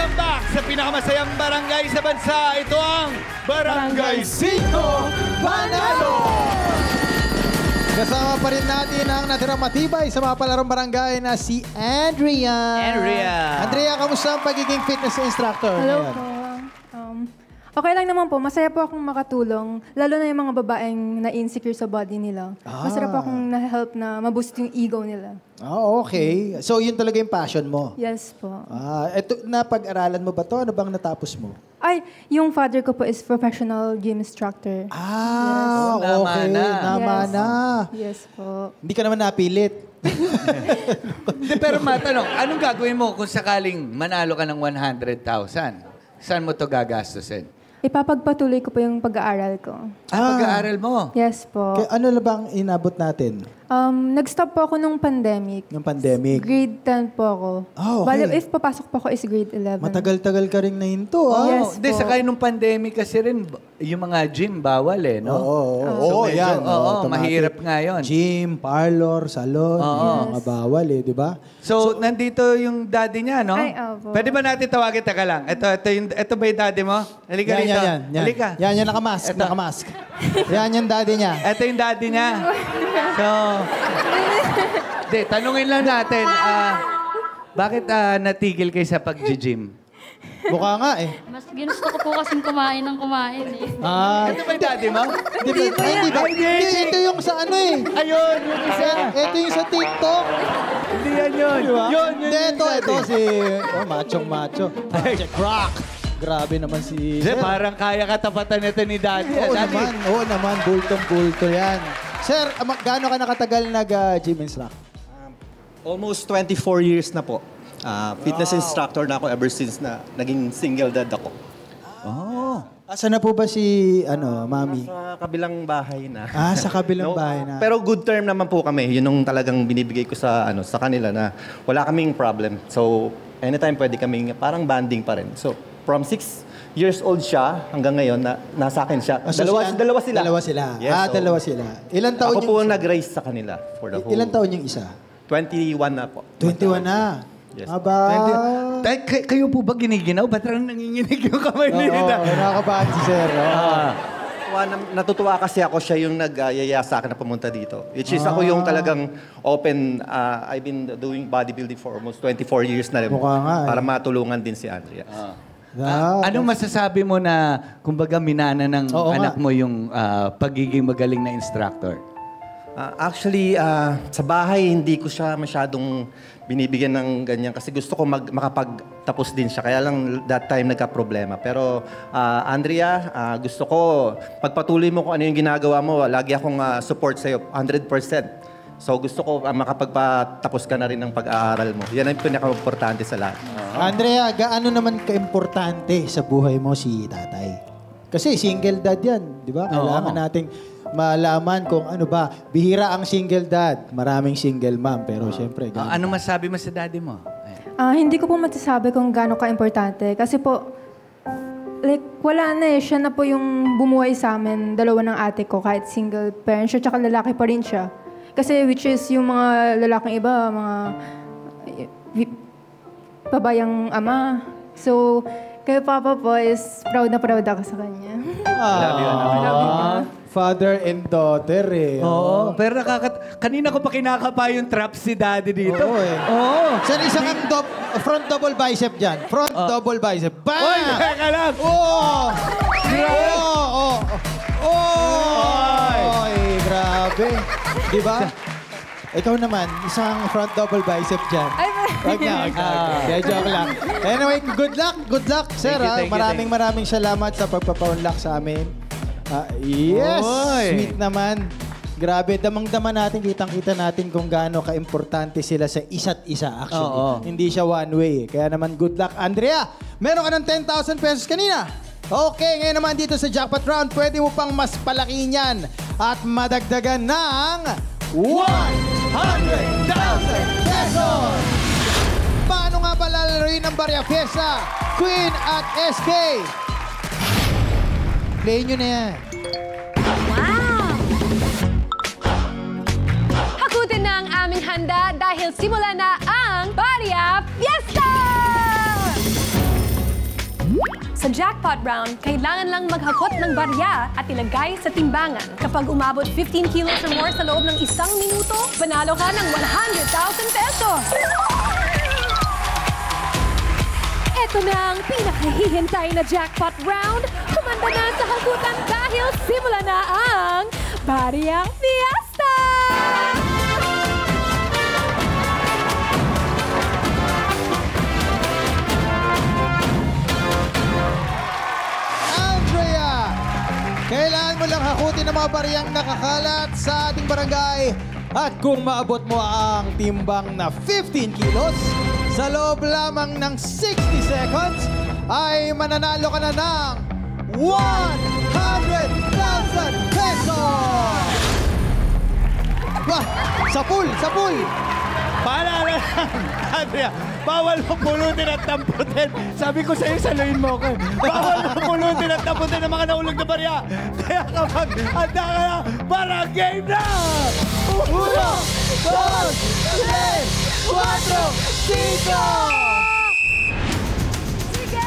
Welcome back sa pinakamasayang barangay sa bansa. Ito ang Barangay 5 Panalo! Kasama pa rin natin ang natirang matibay sa mga palarong barangay na si Andrea. Andrea, kamusta ang pagiging fitness instructor? Hello po. Okay lang naman po. Masaya po akong makatulong. Lalo na yung mga babaeng na-insecure sa body nila. Masarap po akong na-help na maboost yung ego nila. Oh, okay. So, yun talaga yung passion mo? Yes po. Ito, napag-aralan mo ba to? Ano bang natapos mo? Ay, yung father ko po is professional gym instructor. Okay. Nama na. Yes po. Hindi ka naman napilit. Pero matanong, anong gagawin mo kung sakaling manalo ka ng 100,000? Saan mo to gagastusin? Ipapagpatuloy ko po yung pag-aaral ko. Pag-aaral mo? Yes po. Ano na bang inabot natin? Nag-stop po ako nung pandemic. Yung pandemic? Grade 10 po ako. Okay. Bale, if papasok po ako is grade 11. Matagal-tagal ka rin na hinto, Yes Hindi, po. sakay nung pandemic kasi rin, yung mga gym bawal no? Oo, medyo, yan. automatic. Mahirap nga yun. Gym, parlor, salon, mga bawal di ba? So, nandito yung daddy niya, no? Ay, opo. Pwede ba natin tawagin? Taka lang. Ito ba yung daddy mo? Halika rito. Halika. Yan, nakamask. Yan yung daddy niya. Ito yung daddy niya. So, tanungin lang natin, bakit natigil kayo sa pag-gym? Mukha nga eh. Mas ginusto ko po kasing kumain ng kumain eh. Ito ba yung daddy mo? Hindi ba? Ito yung sa ano eh. Ayun, yung isa. Ito yung sa TikTok. Hindi yan yun. Yun. Hindi, ito si machong-macho. Check rock. Grabe naman si... Parang kaya katapatan nito ni daddy. Oo naman. Bultong-bulto yan. Sir, gaano ka nakatagal nag-gym instructor? Almost 24 years na po. Fitness instructor na ako ever since na naging single dad ako. Asan na po ba si, mami? Sa kabilang bahay na. Sa kabilang bahay na. Pero good term naman po kami. Yun yung talagang binibigay ko sa kanila na wala kaming problem. So, anytime pwede kaming parang banding pa rin. So, from 6 years old siya hanggang ngayon na nasa akin siya. Dalawa sila. Dalawa sila. Yes, dalawa sila. Ilan taon ako po yung... nag-raise sa kanila for the whole... Ilan taon yung isa? 21 na po. 21 na. Yes. Aba. Kayo po ba giniginaw? Ba't lang nanginginig yung kamay nila? Nakakabahan si Sir. Natutuwa kasi ako siya yung nag-yaya sa akin na pumunta dito. Which is ako yung talagang open. I've been doing bodybuilding for almost 24 years na rin. Mukha nga para matulungan din si Andrea. Anong masasabi mo na, kumbaga, minana ng anak nga. mo yung pagiging magaling na instructor? Actually, sa bahay, hindi ko siya masyadong binibigyan ng ganyan kasi gusto ko makapagtapos din siya. Kaya lang that time nagka-problema. Pero Andrea, gusto ko, pagpatuloy mo kung ano yung ginagawa mo, lagi akong support sa'yo, 100%. So gusto ko makapagpatapos ka na rin ng pag-aaral mo. Yan ang pinaka-importante sa lahat. Andrea, gaano naman ka-importante sa buhay mo si tatay? Kasi single dad yan, di ba? Kailangan nating malaman kung ano ba. Bihira ang single dad. Maraming single mom. Pero siyempre... Ano masabi mo sa daddy mo? Hindi ko po masasabi kung gaano ka-importante. Kasi po, wala na eh. Siya na po yung bumuhay sa amin. Dalawa ng ate ko, kahit single parent siya, tsaka lalaki pa rin siya. Kasi which is yung mga lalaking iba, mga babayang ama. So, kay Papa po is proud na proud ako sa kanya. Father and daughter eh. Oo. Pero kanina ko pa kinakapa yung trap si daddy dito. Oo eh. Oo. Sir, isa kang front double bicep dyan. Front double bicep. Bam! Oy, teka lang! Grabe. Di ba? Ikaw naman, isang front double bicep dyan. Wag na. Joke lang. Anyway, good luck, sir. Thank you. Maraming salamat sa pagpapaunlak sa amin. Yes! Sweet naman. Grabe, damang-dama natin, kitang-kita natin kung gaano ka-importante sila sa isa't isa actually. Hindi siya one way. Kaya naman, good luck. Andrea, meron ka ng 10,000 pesos kanina. Okay, ngayon naman dito sa jackpot round, pwede mo pang mas palaki niyan at madagdagan ng 100,000 pesos! Paano nga ba lalaroin ng Barya Fiesta? Queen at SK? Play nyo na yan. Wow! Hakutin na ang aming handa dahil simula na ang Barya Fiesta! Sa jackpot round, kailangan lang maghakot ng barya at ilagay sa timbangan. Kapag umabot 15 kilos or more sa loob ng 1 minuto, panalo ka ng 100,000 pesos! Ito na ang pinakahihintay na jackpot round. Kumanda na sa hagutan dahil simula na ang Bariyang Fiesta! Andrea, kailangan mo lang hakutin ang mga bariyang nakakalat sa ating barangay. At kung maabot mo ang timbang na 15 kilos, sa loob lamang ng 60 seconds, ay mananalo ka na ng 100,000 pesos! Wah! Sa pool! Sa pool! Paalala lang, Andrea, bawal mo pulutin at tamputin. Sabi ko sa'yo, saluhin mo ko. Bawal mo pulutin at tamputin ng mga naulog na barya. Kaya kapag handa ka na, para game na! 1, 2, 3, 4, 5! Sige!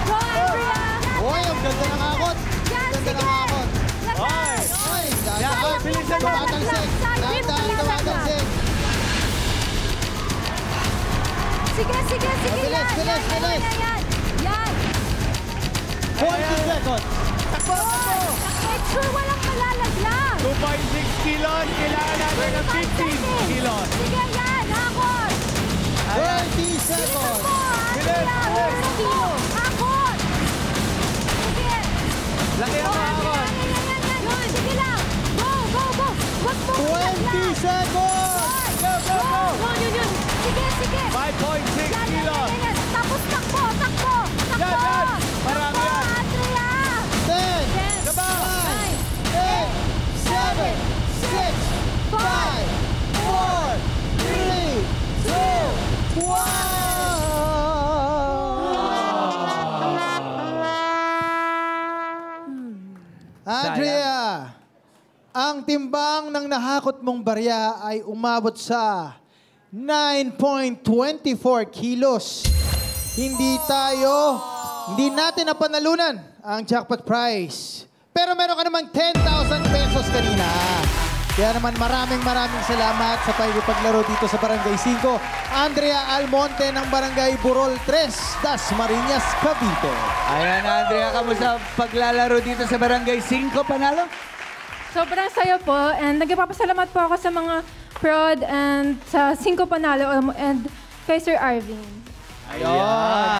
Go, Andrea! Uy, ang ganda ng akot! Yan, Ganda ng sige! akot! Hoy! Uy, Yan, dahan-dahan. bilisan mo. Tumatalsik. Dahan-dahan, tumatalsik. Sige, sige, sige! Bilis, Yan, bilis, yan, bilis. yan, yan, yan! 40 seconds. Takbo! Make sure walang malalaglag! 2.6 kilos, kailangan natin ng 15 kilos. Sige, yan! Hakot! 30 seconds. Bilis, bilis. Hakot! Sige! Laki ang Go, hakot. Andrea! Yan, yan, yan! Sige lang! Go, go, go! Wag mo 20 seconds. Go, go, go! Go, yun! Sige, sige! 5.6 Yan, kilos. yan, yan! Tapos takbo, takbo! Takbo! Yan, yan. Marami Takbo, yan. Andrea! 10, 8, 7, 6, 5, 4, 3, 2, 1. Andrea, ang timbang ng nahakot mong barya ay umabot sa 9.24 kilos. Hindi natin napanalunan ang jackpot prize. Pero meron ka namang 10,000 pesos kanina. Kaya naman maraming salamat sa paglaro dito sa Barangay 5. Andrea Almonte ng Barangay Burol 3, Dasmariñas, Cavite. Ayan, Andrea, kamusta paglalaro dito sa Barangay 5? Panalo? Sobrang saya po and nagpapasalamat po ako sa mga prod and sa 5 panalo and kay Sir Arvin. Ayun.